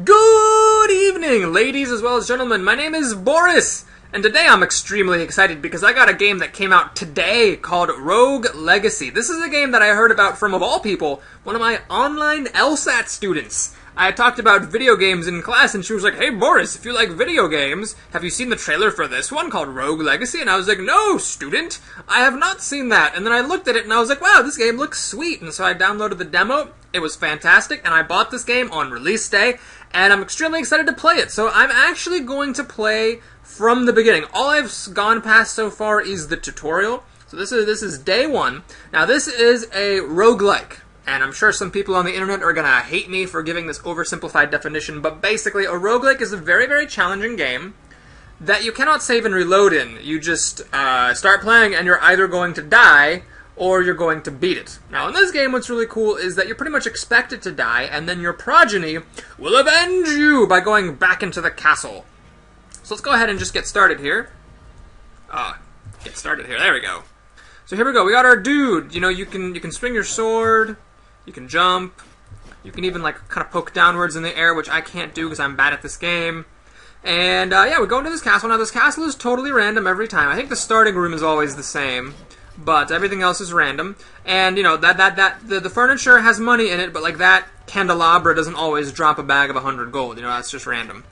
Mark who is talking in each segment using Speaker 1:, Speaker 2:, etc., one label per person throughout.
Speaker 1: Good evening, ladies as well as gentlemen. My name is Boris, and today I'm extremely excited because I got a game that came out today called Rogue Legacy. This is a game that I heard about from, of all people, one of my online LSAT students. I talked about video games in class, and she was like, "Hey Boris, if you like video games, have you seen the trailer for this one called Rogue Legacy?" And I was like, "No, student, I have not seen that." And then I looked at it and I was like, "Wow, this game looks sweet." And so I downloaded the demo. It was fantastic, and I bought this game on release day, and I'm extremely excited to play it. So I'm actually going to play from the beginning. All I've gone past so far is the tutorial. So this is day one. Now this is a roguelike. And I'm sure some people on the internet are going to hate me for giving this oversimplified definition, but basically a roguelike is a very, very challenging game that you cannot save and reload in. You just start playing and you're either going to die or you're going to beat it. Now in this game what's really cool is that you're pretty much expected to die, and then your progeny will avenge you by going back into the castle. So let's go ahead and just get started here. There we go. So here we go. We got our dude. You know, you can swing your sword. You can jump. You can even, like, kind of poke downwards in the air, which I can't do because I'm bad at this game. And, yeah, we go into this castle. Now, this castle is totally random every time. I think the starting room is always the same, but everything else is random. And, you know, the furniture has money in it, but, like, that candelabra doesn't always drop a bag of 100 gold. You know, that's just random.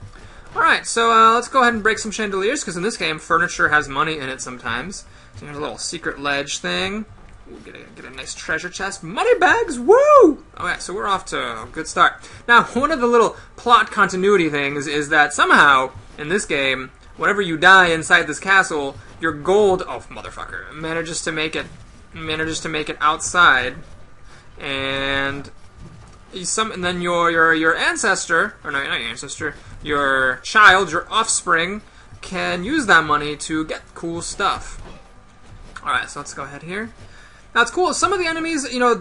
Speaker 1: Alright, so, let's go ahead and break some chandeliers, because in this game, furniture has money in it sometimes. So here's a little secret ledge thing. Ooh, get a nice treasure chest. Money bags, woo! Okay, so we're off to a good start. Now, one of the little plot continuity things is that somehow, in this game, whenever you die inside this castle, your gold, oh, motherfucker, manages to make it outside, and then your ancestor, or no, not your ancestor, your child, your offspring, can use that money to get cool stuff. Alright, so let's go ahead here. Now, it's cool. Some of the enemies, you know,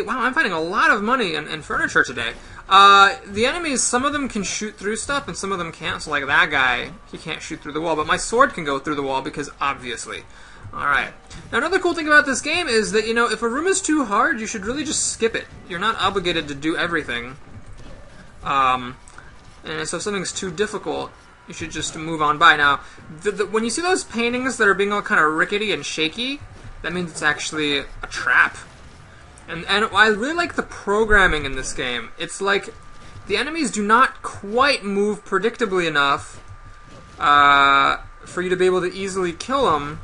Speaker 1: wow, I'm finding a lot of money in furniture today. The enemies, some of them can shoot through stuff, and some of them can't. So, like that guy, he can't shoot through the wall, but my sword can go through the wall because, obviously. Alright. Now, another cool thing about this game is that, you know, if a room is too hard, you should really just skip it. You're not obligated to do everything. And so if something's too difficult, you should just move on by. Now, when you see those paintings that are being all kind of rickety and shaky, that means it's actually a trap. And I really like the programming in this game. It's like the enemies do not quite move predictably enough for you to be able to easily kill them.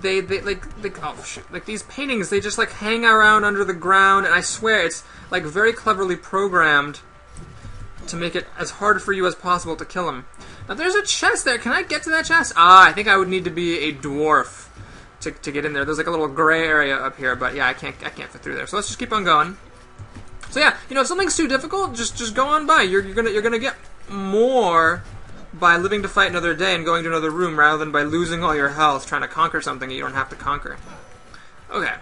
Speaker 1: Like these paintings, they just like hang around under the ground, and I swear it's like very cleverly programmed to make it as hard for you as possible to kill them. Now there's a chest there. Can I get to that chest? I think I would need to be a dwarf to get in there. There's like a little gray area up here, but yeah, I can't fit through there. So let's just keep on going. So yeah, you know, if something's too difficult, just go on by. You're gonna get more by living to fight another day and going to another room rather than by losing all your health trying to conquer something you don't have to conquer. Okay.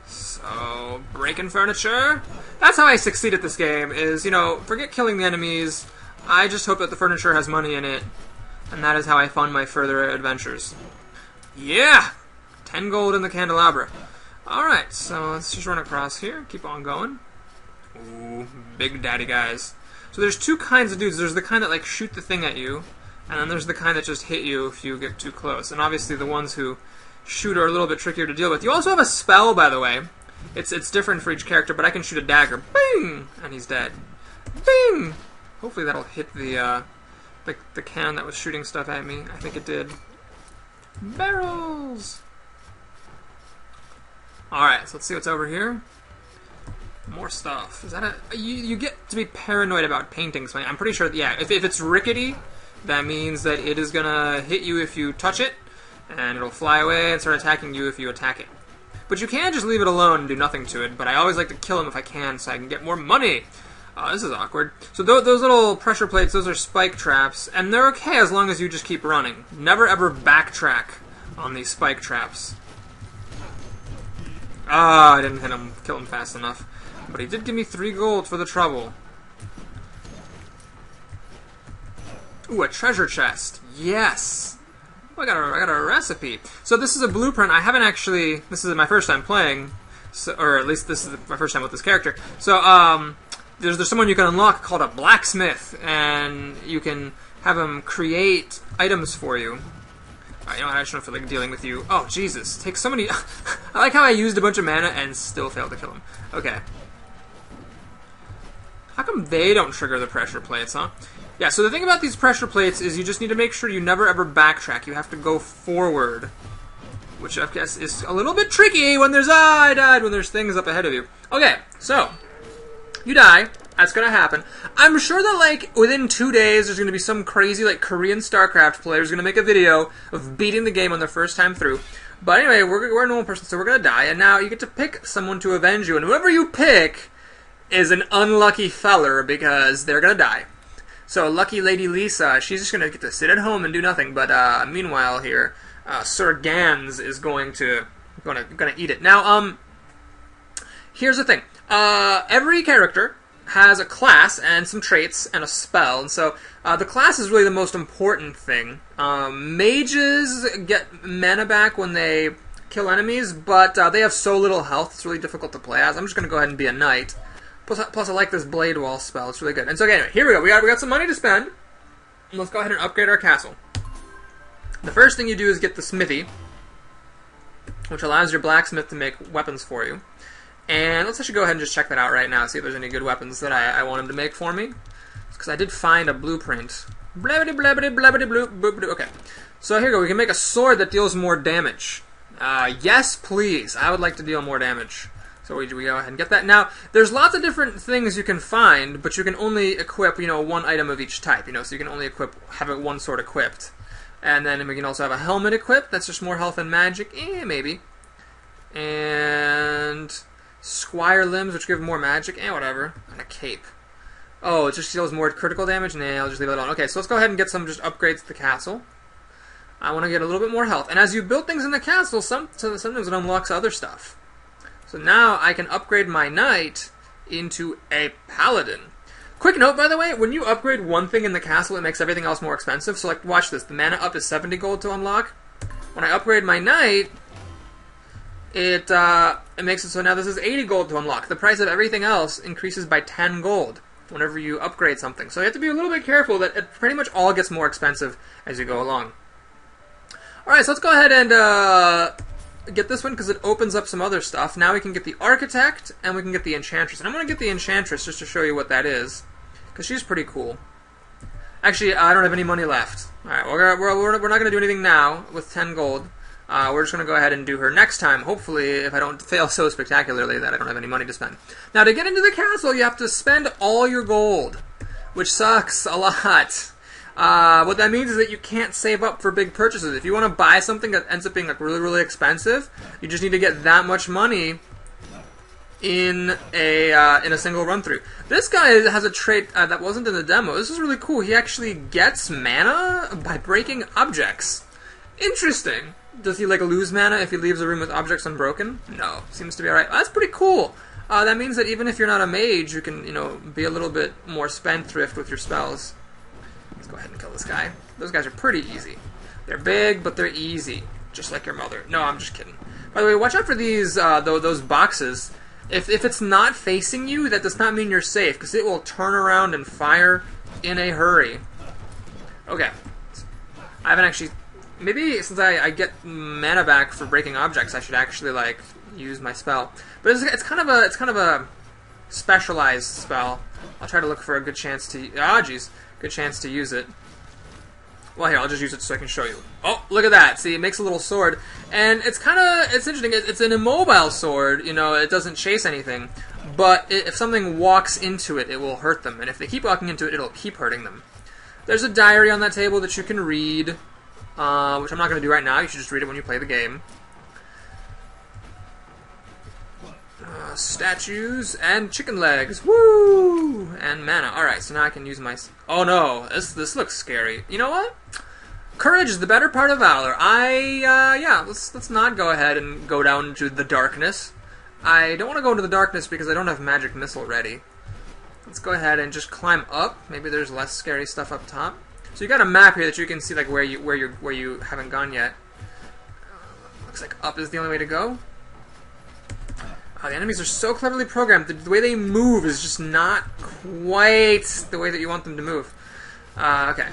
Speaker 1: So, breaking furniture. That's how I succeed at this game, is, you know, forget killing the enemies. I just hope that the furniture has money in it, and that is how I fund my further adventures. Yeah! 10 gold in the candelabra. Alright, so let's just run across here, keep on going. Ooh, big daddy guys. So there's two kinds of dudes. There's the kind that, like, shoot the thing at you, and then there's the kind that just hit you if you get too close. And obviously the ones who shoot are a little bit trickier to deal with. You also have a spell, by the way. It's different for each character, but I can shoot a dagger. Bing! And he's dead. Bing! Hopefully that'll hit the can that was shooting stuff at me. I think it did. Barrels! Alright, so let's see what's over here. More stuff. Is that a... You get to be paranoid about paintings. I'm pretty sure, yeah, if it's rickety, that means that it is gonna hit you if you touch it, and it'll fly away and start attacking you if you attack it. But you can just leave it alone and do nothing to it, but I always like to kill him if I can so I can get more money. This is awkward. So those little pressure plates, those are spike traps, and they're okay as long as you just keep running. Never ever backtrack on these spike traps. I didn't kill him fast enough. But he did give me 3 gold for the trouble. Ooh, a treasure chest. Yes! Oh, I got a recipe. So this is a blueprint. I haven't actually... This is my first time playing. So, or at least this is my first time with this character. So, there's someone you can unlock called a blacksmith, and you can have him create items for you. You know what, I shouldn't feel like dealing with you. Oh, Jesus. Take so many... I like how I used a bunch of mana and still failed to kill him. Okay. How come they don't trigger the pressure plates, huh? Yeah, so the thing about these pressure plates is you just need to make sure you never ever backtrack. You have to go forward. Which I guess is a little bit tricky when there's... I died when there's things up ahead of you. Okay, so... You die. That's gonna happen. I'm sure that, like, within 2 days, there's gonna be some crazy, like, Korean StarCraft player who's gonna make a video of beating the game on their first time through. But anyway, we're a normal person, so we're gonna die. And now you get to pick someone to avenge you. And whoever you pick is an unlucky feller because they're gonna die. So, lucky Lady Lisa, she's just gonna get to sit at home and do nothing. But, meanwhile here, Sir Gans is gonna eat it. Now, here's the thing. Every character has a class and some traits and a spell, and so the class is really the most important thing. Mages get mana back when they kill enemies, but they have so little health it's really difficult to play as. I'm just going to go ahead and be a knight. Plus I like this blade wall spell, it's really good. And so anyway, here we go. We got some money to spend. Let's go ahead and upgrade our castle. The first thing you do is get the smithy, which allows your blacksmith to make weapons for you. And let's actually go ahead and just check that out right now, see if there's any good weapons that I want him to make for me. Because I did find a blueprint. Blabbity blabbity blabbity blue. Okay. So here we go. We can make a sword that deals more damage. Yes, please. I would like to deal more damage. So we go ahead and get that. Now, there's lots of different things you can find, but you can only equip, one item of each type, so you can only have it one sword equipped. And then we can also have a helmet equipped. That's just more health and magic. Maybe. And... Squire limbs, which give more magic, whatever. And a cape. Oh, it just deals more critical damage? Nah, I'll just leave it alone. Okay, so let's go ahead and get some just upgrades to the castle. I want to get a little bit more health. And as you build things in the castle, sometimes it unlocks other stuff. So now I can upgrade my knight into a paladin. Quick note, by the way, when you upgrade one thing in the castle, it makes everything else more expensive. So, like, watch this. The mana up is 70 gold to unlock. When I upgrade my knight... It makes it so now this is 80 gold to unlock. The price of everything else increases by 10 gold whenever you upgrade something. So you have to be a little bit careful that it pretty much all gets more expensive as you go along. Alright, so let's go ahead and get this one because it opens up some other stuff. Now we can get the Architect and we can get the Enchantress. And I'm going to get the Enchantress just to show you what that is because she's pretty cool. Actually, I don't have any money left. Alright, we're not going to do anything now with 10 gold. We're just going to go ahead and do her next time, hopefully, if I don't fail so spectacularly that I don't have any money to spend. Now, to get into the castle, you have to spend all your gold, which sucks a lot. What that means is that you can't save up for big purchases. If you want to buy something that ends up being like really, really expensive, you just need to get that much money in a single run-through. This guy has a trait that wasn't in the demo. This is really cool. He actually gets mana by breaking objects. Interesting. Does he, like, lose mana if he leaves a room with objects unbroken? No. Seems to be alright. That's pretty cool. That means that even if you're not a mage, you can, be a little bit more spendthrift with your spells. Let's go ahead and kill this guy. Those guys are pretty easy. They're big, but they're easy. Just like your mother. No, I'm just kidding. By the way, watch out for these, those boxes. If it's not facing you, that does not mean you're safe, because it will turn around and fire in a hurry. Okay. I haven't actually... Maybe since I get mana back for breaking objects, I should actually like use my spell. But it's kind of a specialized spell. I'll try to look for a good chance to good chance to use it. Well, here I'll just use it so I can show you. Oh, look at that! See, it makes a little sword, and it's interesting. It's an immobile sword. It doesn't chase anything, but if something walks into it, it will hurt them, and if they keep walking into it, it'll keep hurting them. There's a diary on that table that you can read. Which I'm not going to do right now. You should just read it when you play the game. Statues and chicken legs. Woo! And mana. Alright, so now I can use my... Oh no, this looks scary. You know what? Courage is the better part of valor. Yeah, let's not go ahead and go down into the darkness. I don't want to go into the darkness because I don't have magic missile ready. Let's go ahead and just climb up. Maybe there's less scary stuff up top. So you got a map here that you can see like where you haven't gone yet. Looks like up is the only way to go. Oh, the enemies are so cleverly programmed. The way they move is just not quite the way that you want them to move. Okay.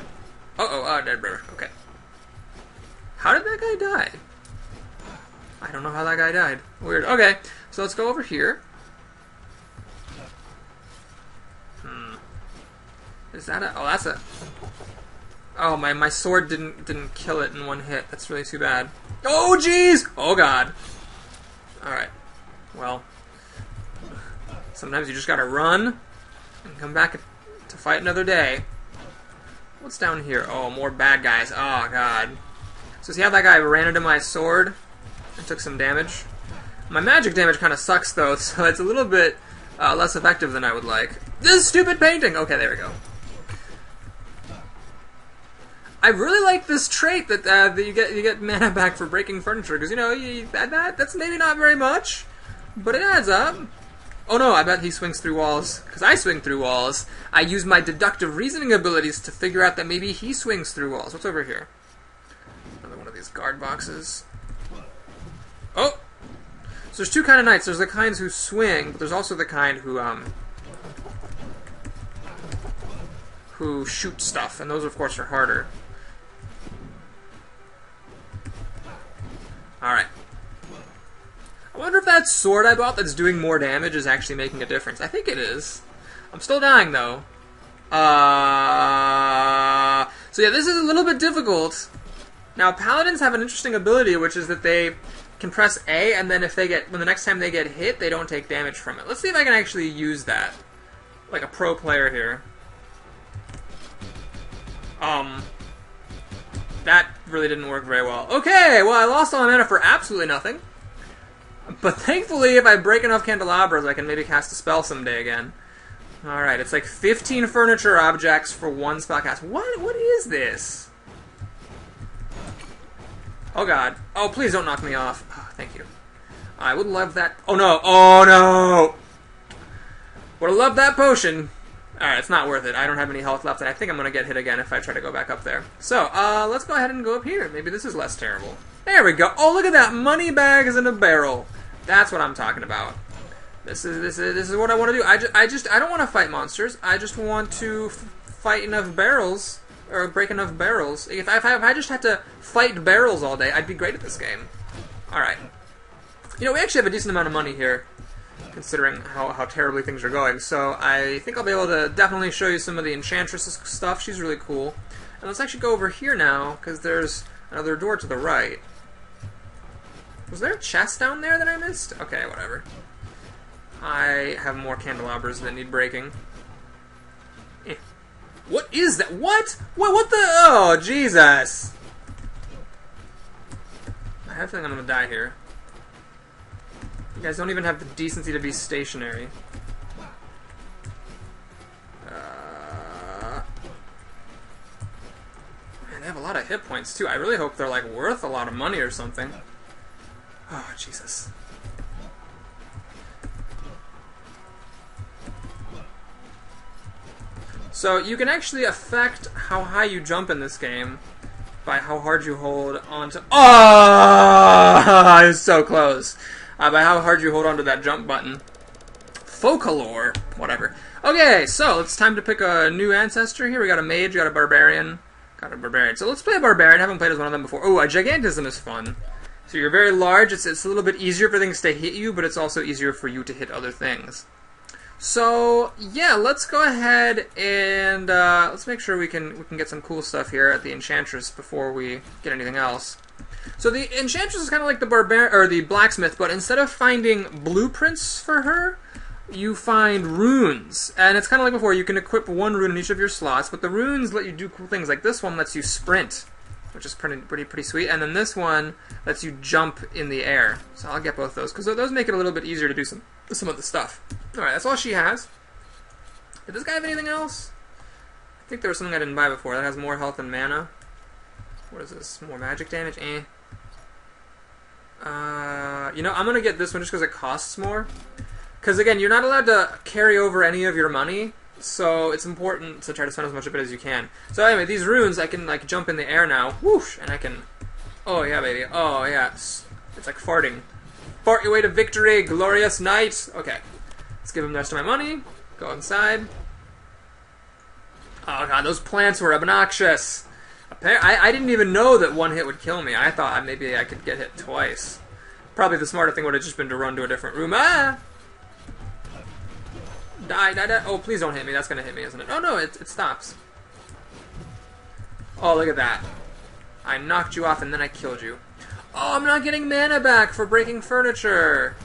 Speaker 1: Dead bird. Okay. How did that guy die? I don't know how that guy died. Weird. Okay, so let's go over here. Is that a... Oh, that's a... Oh, my sword didn't kill it in one hit. That's really too bad. Oh, jeez! Oh, God. Alright. Well, sometimes you just gotta run and come back to fight another day. What's down here? Oh, more bad guys. Oh, God. So see how that guy ran into my sword and took some damage? My magic damage kind of sucks, though, so it's a little bit less effective than I would like. This stupid painting! Okay, there we go. I really like this trait that you get mana back for breaking furniture, because, you know, that's maybe not very much, but it adds up. Oh no, I bet he swings through walls, because I swing through walls. I use my deductive reasoning abilities to figure out that maybe he swings through walls. What's over here? Another one of these guard boxes. Oh! So there's two kind of knights. There's the kinds who swing, but there's also the kind who shoot stuff, and those, of course, are harder. Alright. I wonder if that sword I bought that's doing more damage is actually making a difference. I think it is. I'm still dying, though. So yeah, this is a little bit difficult. Now, paladins have an interesting ability, which is that they can press A, and then when the next time they get hit, they don't take damage from it. Let's see if I can actually use that. Like a pro player here. That really didn't work very well. Okay, well, I lost all my mana for absolutely nothing. But thankfully, if I break enough candelabras, I can maybe cast a spell someday again. Alright, it's like 15 furniture objects for one spell cast. What is this? Oh god. Oh, please don't knock me off. Oh, thank you. I would love that. Oh no. Oh no! Would have loved that potion. Alright, it's not worth it. I don't have any health left, and I think I'm going to get hit again if I try to go back up there. So, let's go ahead and go up here. Maybe this is less terrible. There we go. Oh, look at that. Money bags in a barrel. That's what I'm talking about. This is what I want to do. I don't want to fight monsters. I just want to fight enough barrels, or break enough barrels. If I just had to fight barrels all day, I'd be great at this game. Alright. You know, we actually have a decent amount of money here, considering how terribly things are going. So I think I'll be able to definitely show you some of the Enchantress stuff. She's really cool. And let's actually go over here now, because there's another door to the right. Was there a chest down there that I missed? Okay, whatever. I have more candelabras that need breaking. What is that? What? What the? Oh, Jesus! I have a feeling I'm gonna die here. You guys don't even have the decency to be stationary. Man, they have a lot of hit points, too. I really hope they're, like, worth a lot of money or something. Oh, Jesus. So, you can actually affect how high you jump in this game by how hard you hold onto... Oh! I was so close. By how hard you hold onto that jump button. Folklore. Whatever. Okay, so it's time to pick a new ancestor here. We got a mage, we got a barbarian. Got a barbarian. So let's play a barbarian. I haven't played as one of them before. Oh, a gigantism is fun. So you're very large. It's a little bit easier for things to hit you, but it's also easier for you to hit other things. So, yeah, let's go ahead and let's make sure we can get some cool stuff here at the Enchantress before we get anything else. So the Enchantress is kind of like the blacksmith, but instead of finding blueprints for her, you find runes. And it's kind of like before, you can equip one rune in each of your slots, but the runes let you do cool things. Like this one lets you sprint, which is pretty sweet. And then this one lets you jump in the air. So I'll get both those, because those make it a little bit easier to do some of the stuff. Alright, that's all she has. Did this guy have anything else? I think there was something I didn't buy before. That has more health and mana. What is this? More magic damage? Eh. You know, I'm going to get this one just because it costs more. Because, again, you're not allowed to carry over any of your money, so it's important to try to spend as much of it as you can. So anyway, these runes, I can, like, jump in the air now. Whoosh! And I can... Oh, yeah, baby. Oh, yeah. It's like farting. Fart your way to victory, glorious knight. Okay, let's give him the rest of my money. Go inside. Oh god, those plants were obnoxious. I didn't even know that one hit would kill me. I thought maybe I could get hit twice. Probably the smarter thing would have just been to run to a different room. Ah! Die, die, die. Oh, please don't hit me. That's going to hit me, isn't it? Oh, no, it stops. Oh, look at that. I knocked you off and then I killed you. Oh, I'm not getting mana back for breaking furniture.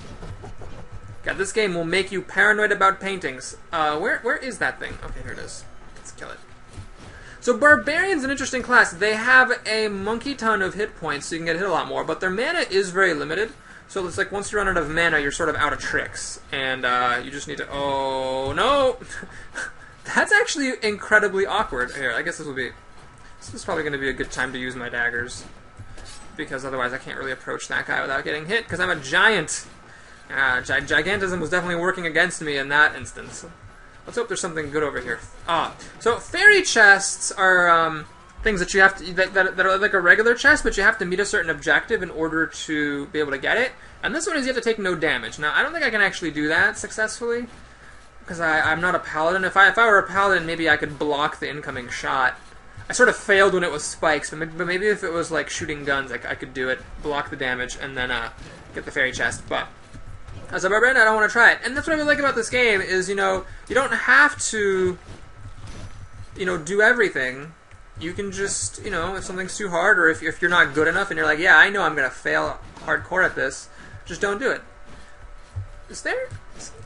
Speaker 1: God, this game will make you paranoid about paintings. Where is that thing? Okay, here it is. Let's kill it. So Barbarian's an interesting class. They have a monkey ton of hit points, so you can get hit a lot more, but their mana is very limited. So it's like once you run out of mana, you're sort of out of tricks. And you just need to... Oh, no! That's actually incredibly awkward. Here, I guess this is probably going to be a good time to use my daggers. Because otherwise I can't really approach that guy without getting hit, because I'm a giant. Gigantism was definitely working against me in that instance. Let's hope there's something good over here. So fairy chests are things that you have to that are like a regular chest, but you have to meet a certain objective in order to be able to get it. And this one is you have to take no damage. Now I don't think I can actually do that successfully because I'm not a paladin. If I were a paladin, maybe I could block the incoming shot. I sort of failed when it was spikes, but maybe if it was like shooting guns, I could do it, block the damage, and then get the fairy chest. But as a barbarian, I don't want to try it. And that's what I really like about this game is, you know, you don't have to, you know, do everything. You can just, you know, if something's too hard, or if you're not good enough, and you're like, yeah, I know I'm going to fail hardcore at this, just don't do it. Is there?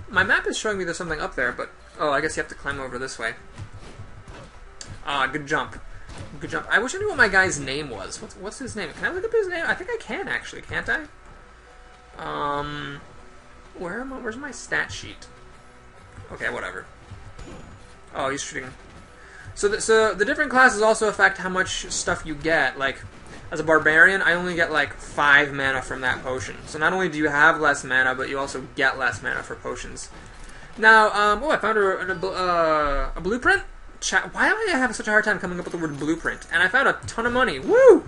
Speaker 1: My map is showing me there's something up there, but, oh, I guess you have to climb over this way. Good jump. Good jump. I wish I knew what my guy's name was. What's his name? Can I look up his name? I think I can, actually. Can't I? Where's my stat sheet? Okay, whatever. Oh, he's shooting. So the different classes also affect how much stuff you get. Like, as a barbarian, I only get like 5 mana from that potion. So not only do you have less mana, but you also get less mana for potions. Now, I found a blueprint. Why do I have such a hard time coming up with the word blueprint? And I found a ton of money. Woo!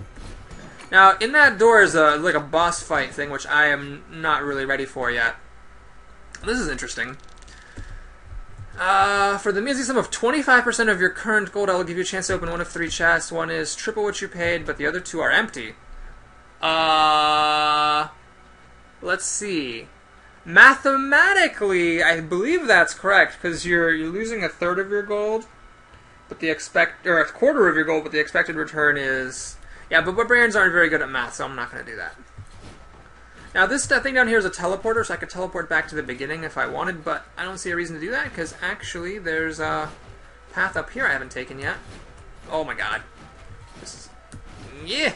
Speaker 1: Now, in that door is like a boss fight thing, which I am not really ready for yet. This is interesting. For the measly sum of 25% of your current gold, I will give you a chance to open one of 3 chests. One is triple what you paid, but the other 2 are empty. Let's see. Mathematically, I believe that's correct, because you're losing a third of your gold, but a quarter of your gold, but the expected return is... Yeah, but barbarians aren't very good at math, so I'm not going to do that. Now, this thing down here is a teleporter, so I could teleport back to the beginning if I wanted, but I don't see a reason to do that, because actually there's a path up here I haven't taken yet. Oh my god. Yeah!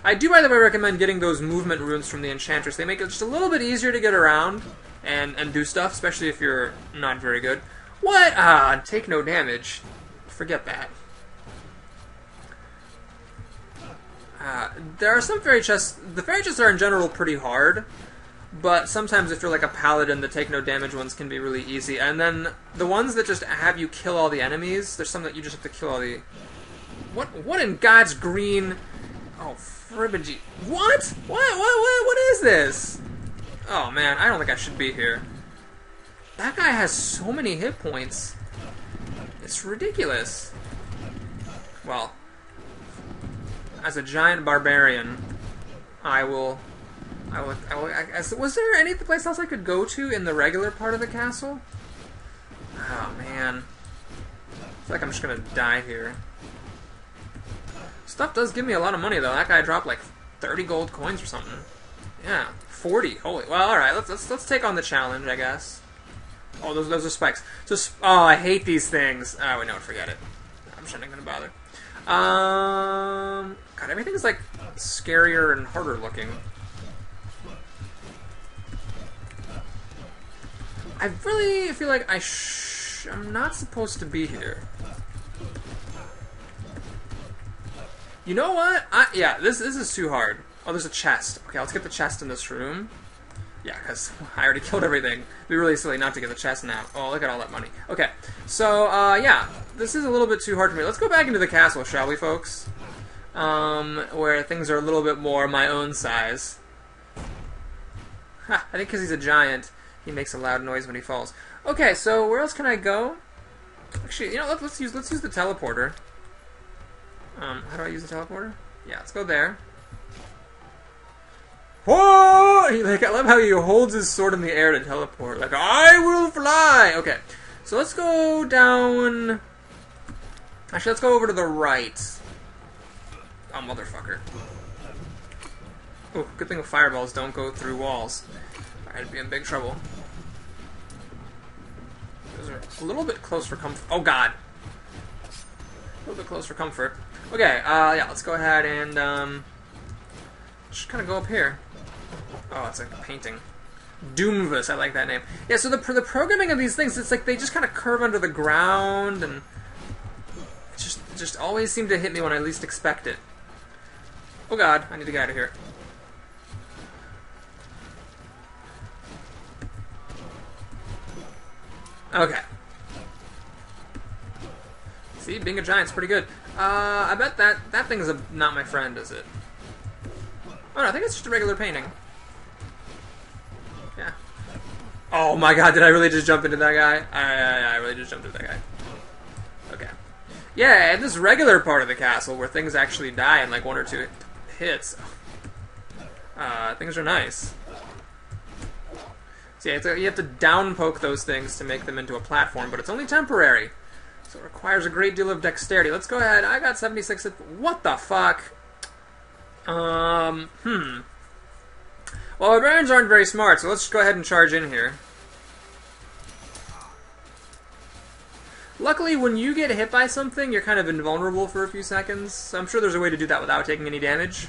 Speaker 1: I do, by the way, recommend getting those movement runes from the Enchantress. They make it just a little bit easier to get around and do stuff, especially if you're not very good. What? Take no damage. Forget that. There are some fairy chests. The fairy chests are in general pretty hard, but sometimes if you're like a paladin, the take no damage ones can be really easy. And then the ones that just have you kill all the enemies, there's some that you just have to kill all the... What in God's green... Oh, fribbage. What? What is this? Oh man, I don't think I should be here. That guy has so many hit points. It's ridiculous. Well... As a giant barbarian, I will. Was there any place else I could go to in the regular part of the castle? Oh man, I feel like I'm just gonna die here. Stuff does give me a lot of money though. That guy dropped like 30 gold coins or something. Yeah, 40. Holy. Well, all right. Let's take on the challenge, I guess. Oh, those are spikes. So, I hate these things. Oh, wait, no, forget it. I'm just not gonna bother. God, everything's like scarier and harder looking. I really feel like I'm not supposed to be here. You know what? Yeah, this is too hard. Oh, there's a chest. Okay, let's get the chest in this room. Yeah, because I already killed everything. It'd be really silly not to get the chest now. Oh, look at all that money. Okay, so, yeah, this is a little bit too hard for me. Let's go back into the castle, shall we, folks? Where things are a little bit more my own size. Ha, I think because he's a giant, he makes a loud noise when he falls. Okay, so where else can I go? Actually, you know, let's use the teleporter. How do I use the teleporter? Yeah, let's go there. Whoa! Like, I love how he holds his sword in the air to teleport. Like, I will fly! Okay, so let's go down... Actually, let's go over to the right. Oh, motherfucker. Oh, good thing the fireballs don't go through walls. I'd be in big trouble. Those are a little bit close for comfort. Oh, God. A little bit close for comfort. Okay, yeah, let's go ahead and, just kind of go up here. Oh, it's like a painting. Doomvis, I like that name. Yeah, so the programming of these things, it's like they just kind of curve under the ground, and it just always seem to hit me when I least expect it. Oh God, I need to get out of here. Okay. See, being a giant's pretty good. I bet that thing's not my friend, is it? Oh no, I think it's just a regular painting. Yeah. Oh my God, did I really just jump into that guy? I really just jumped into that guy. Okay. Yeah, and this regular part of the castle where things actually die in like 1 or 2 hits. Things are nice. So yeah, you have to down poke those things to make them into a platform, but it's only temporary. So it requires a great deal of dexterity. Let's go ahead. I got 76. What the fuck? Well, barbarians aren't very smart, so let's just go ahead and charge in here. Luckily, when you get hit by something, you're kind of invulnerable for a few seconds. So I'm sure there's a way to do that without taking any damage.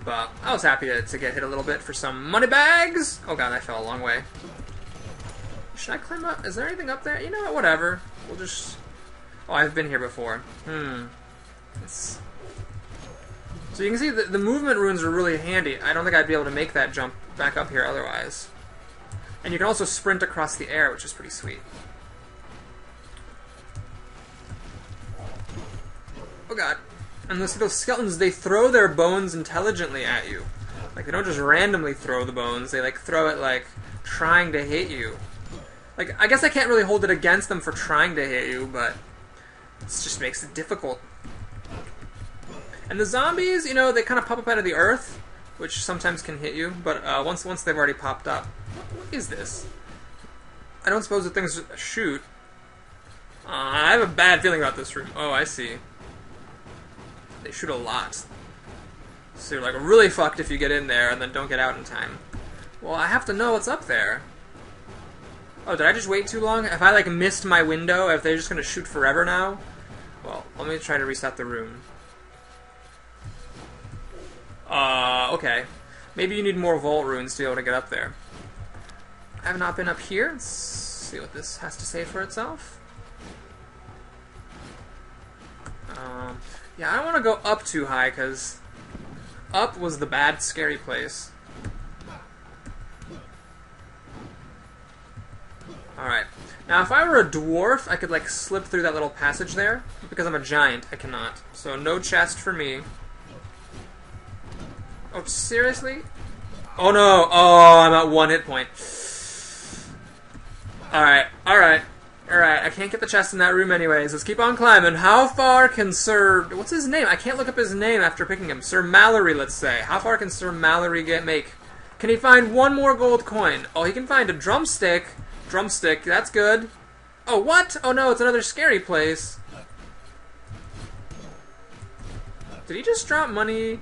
Speaker 1: But I was happy to get hit a little bit for some money bags. Oh God, I fell a long way. Should I climb up? Is there anything up there? You know what? Whatever. We'll just... Oh, I've been here before. It's... So you can see the movement runes are really handy. I don't think I'd be able to make that jump back up here otherwise. And you can also sprint across the air, which is pretty sweet. Oh God. And those skeletons, they throw their bones intelligently at you. Like, they don't just randomly throw the bones, they like throw it like trying to hit you. Like, I guess I can't really hold it against them for trying to hit you, but it just makes it difficult. And the zombies, you know, they kind of pop up out of the earth, which sometimes can hit you, but once they've already popped up. What is this? I don't suppose the things shoot. I have a bad feeling about this room. Oh, I see. They shoot a lot. So you're like really fucked if you get in there and then don't get out in time. Well, I have to know what's up there. Oh, did I just wait too long? If I like missed my window, if they're just gonna shoot forever now? Well, let me try to reset the room. Okay. Maybe you need more vault runes to be able to get up there. I have not been up here. Let's see what this has to say for itself. Yeah, I don't want to go up too high, because up was the bad, scary place. Alright. Now, if I were a dwarf, I could, like, slip through that little passage there. Because I'm a giant, I cannot. So, no chest for me. Oh, seriously? Oh, no! Oh, I'm at 1 hit point. Alright, alright. Alright, I can't get the chest in that room anyways. Let's keep on climbing. How far can Sir... What's his name? I can't look up his name after picking him. Sir Mallory, let's say. How far can Sir Mallory make? Can he find 1 more gold coin? Oh, he can find a drumstick. Drumstick, that's good. Oh, what? Oh no, it's another scary place. Did he just drop money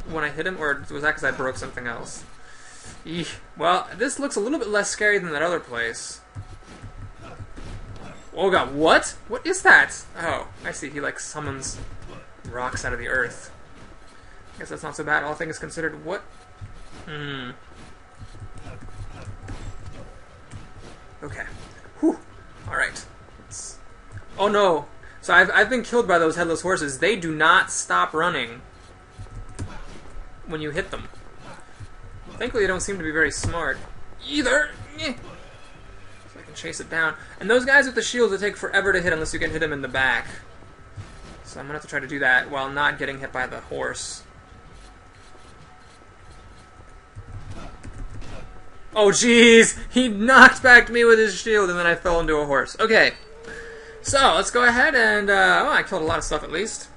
Speaker 1: when I hit him? Or was that because I broke something else? Eesh. Well, this looks a little bit less scary than that other place. Oh God, what? What is that? Oh, I see. He like summons rocks out of the earth. I guess that's not so bad, all things considered. What? Okay. Whew. Alright. Oh no! So I've been killed by those headless horses. They do not stop running when you hit them. Thankfully, they don't seem to be very smart either. So I can chase it down. And those guys with the shields, it take forever to hit unless you can hit them in the back. So I'm gonna have to try to do that while not getting hit by the horse. Oh, jeez! He knocked back me with his shield, and then I fell into a horse. Okay. So, let's go ahead and, oh, I killed a lot of stuff at least.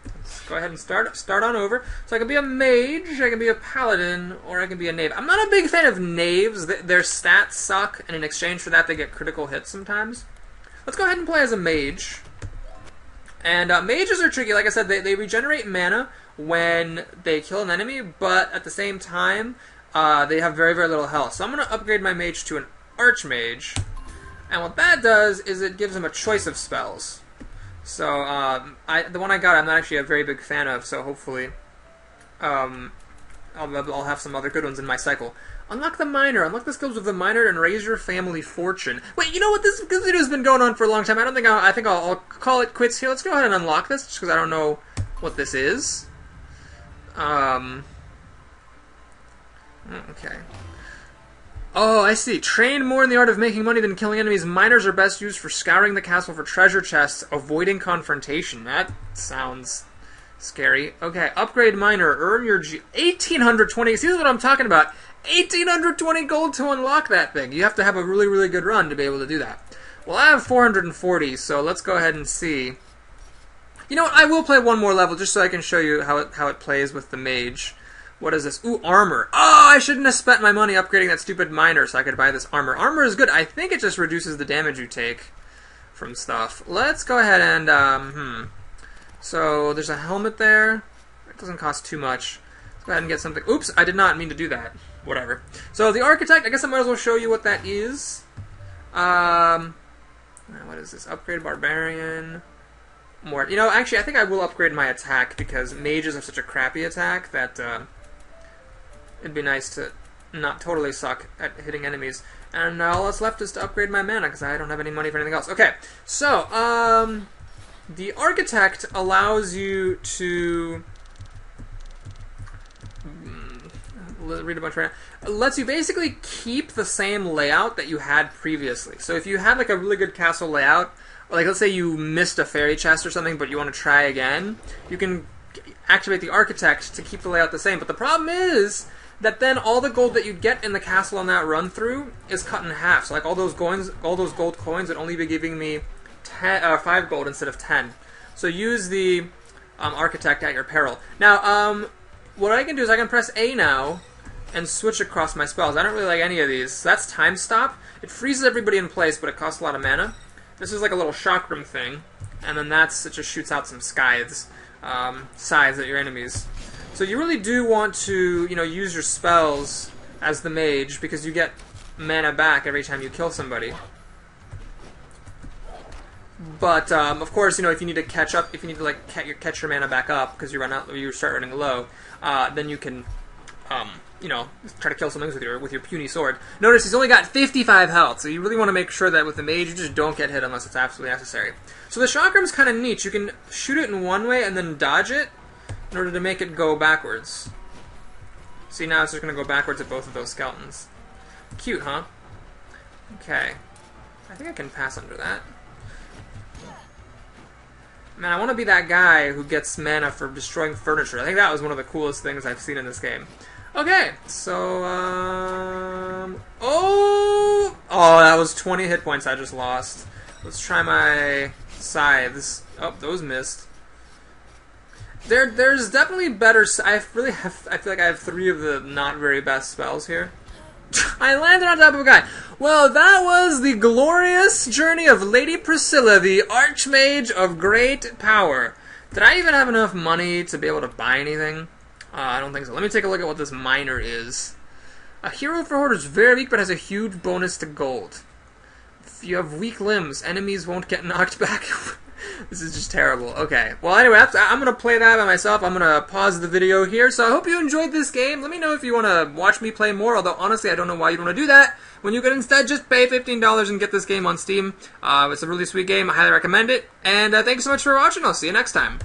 Speaker 1: Let's go ahead and start on over. So I can be a mage, I can be a paladin, or I can be a knave. I'm not a big fan of knaves. Their stats suck, and in exchange for that they get critical hits sometimes. Let's go ahead and play as a mage. And mages are tricky. Like I said, they regenerate mana when they kill an enemy, but at the same time, they have very, very little health. So I'm going to upgrade my mage to an archmage. And what that does is it gives him a choice of spells. So the one I got, I'm not actually a very big fan of, so hopefully I'll have some other good ones in my cycle. Unlock the Miner. Unlock the skills of the Miner and raise your family fortune. Wait, you know what? This video's been going on for a long time. I think I'll call it quits here. Let's go ahead and unlock this, just because I don't know what this is. Okay. Oh, I see. Train more in the art of making money than killing enemies. Miners are best used for scouring the castle for treasure chests, avoiding confrontation. That sounds scary. Okay, upgrade miner. Earn your 1,820. See, this is what I'm talking about. 1,820 gold to unlock that thing. You have to have a really, really good run to be able to do that. Well, I have 440, so let's go ahead and see. You know what? I will play one more level just so I can show you how it plays with the mage. What is this? Ooh, armor. Oh, I shouldn't have spent my money upgrading that stupid miner so I could buy this armor. Armor is good. I think it just reduces the damage you take from stuff. Let's go ahead and, So, there's a helmet there. It doesn't cost too much. Let's go ahead and get something. Oops, I did not mean to do that. Whatever. So, the architect, I guess I might as well show you what that is. What is this? Upgrade barbarian. More. You know, actually, I think I will upgrade my attack because mages have such a crappy attack that, it'd be nice to not totally suck at hitting enemies. And all that's left is to upgrade my mana, because I don't have any money for anything else. Okay, so, the Architect allows you to... read a bunch right now. It lets you basically keep the same layout that you had previously. So if you had, like, a really good castle layout, or, like, let's say you missed a fairy chest or something, but you want to try again, you can activate the Architect to keep the layout the same. But the problem is that then all the gold that you'd get in the castle on that run through is cut in half. So like all those gold coins would only be giving me 5 gold instead of 10. So use the Architect at your peril. Now, what I can do is I can press A now and switch across my spells. I don't really like any of these. So that's Time Stop. It freezes everybody in place, but it costs a lot of mana. This is like a little chakram thing, and then it just shoots out some scythes at your enemies. So you really do want to, use your spells as the mage because you get mana back every time you kill somebody. But of course, if you need to catch up, if you need to catch your mana back up because you start running low, then you can, try to kill some things with your puny sword. Notice he's only got 55 health, so you really want to make sure that with the mage you just don't get hit unless it's absolutely necessary. So the chakram's kind of neat. You can shoot it in one way and then dodge it in order to make it go backwards. See, now it's just going to go backwards at both of those skeletons. Cute, huh? Okay. I think I can pass under that. Man, I want to be that guy who gets mana for destroying furniture. I think that was one of the coolest things I've seen in this game. Okay, so, Oh, that was 20 hit points I just lost. Let's try my scythes. Oh, those missed. There's definitely better... I feel like I have 3 of the not very best spells here. I landed on top of a guy. Well, that was the glorious journey of Lady Priscilla, the Archmage of Great Power. Did I even have enough money to be able to buy anything? I don't think so. Let me take a look at what this miner is. A hero for Hoarders, very weak, but has a huge bonus to gold. If you have weak limbs, enemies won't get knocked back. This is just terrible. Okay. Well, anyway, I'm going to play that by myself. I'm going to pause the video here. So I hope you enjoyed this game. Let me know if you want to watch me play more, although honestly, I don't know why you'd want to do that when you could instead just pay $15 and get this game on Steam. It's a really sweet game. I highly recommend it. And thanks so much for watching. I'll see you next time.